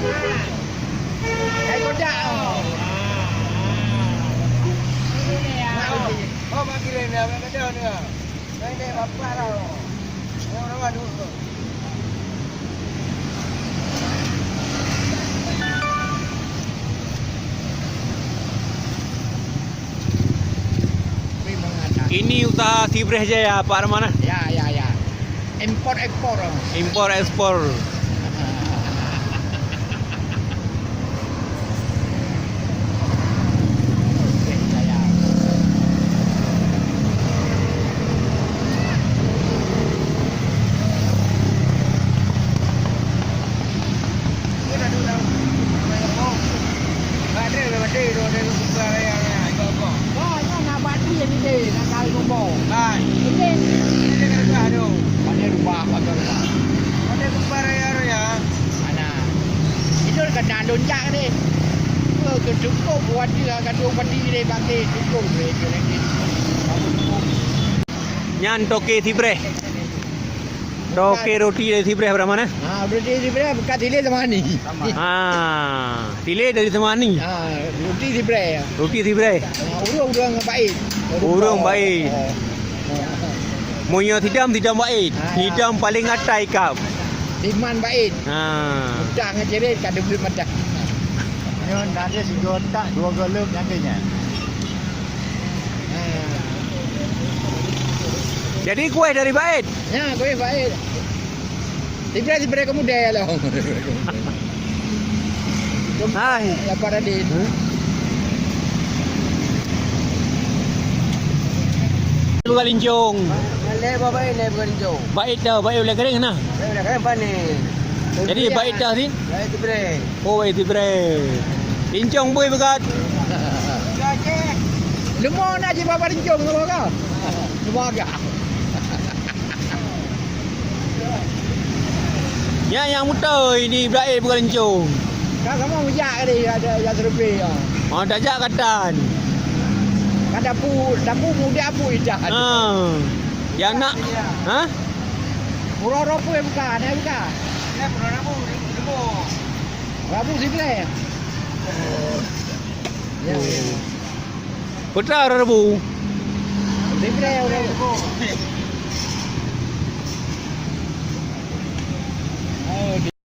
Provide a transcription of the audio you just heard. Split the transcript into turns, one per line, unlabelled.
Kayak kodak.
Oh, bagi lain dah, ada ni. Ini apa lah? Orang dulu.
Ini usaha Sibreh Jaya Pak Rahman.
Ya. Import ekspor.
Impor ekspor.
Kena lonjak ni. Cukup buat dia gaduh padi ni bangkit cukup dia lagi.
Nyan toke Sibreh. Toke roti dari Sibreh Pak Rahman.
Roti Sibreh bukan tilai sama ni.
Tilai dari Semani.
Roti Sibreh.
Roti Sibreh.
Urung baik.
Urung baik. Munyo tidam baik. Tidam paling atas ikap.
Timan baik. Mudah ngecerit kada boleh medah.
Nyon ada si gotak 2 golok nantinya.
Jadi kue dari Bait.
Ya, kue baik. Sibreh kamu daya lah.
Hai.
Lapar adin.
Bukan lincung.
Lek apa ini bukan jauh.
Bait dah, bait boleh kering nah.
Saya dah kan ni.
Jadi bait dah ni.
Saya tu bre.
Oh, bait Sibreh. Lincung boy bekat.
Lemon aja bapa rincung kau kau. Lemon agak.
Ya yang muda ini bait bukan lincung.
Kau kamu mujak ni ada yang serbi.
Oh, dah jak katan.
Kan dapu muda apu ijak.
Yang nak.
Murah ropo bukan, bukan.
Pernah namu.
Rabu Sibreh. Ya.
Putra Rebu.
Sibreh udah.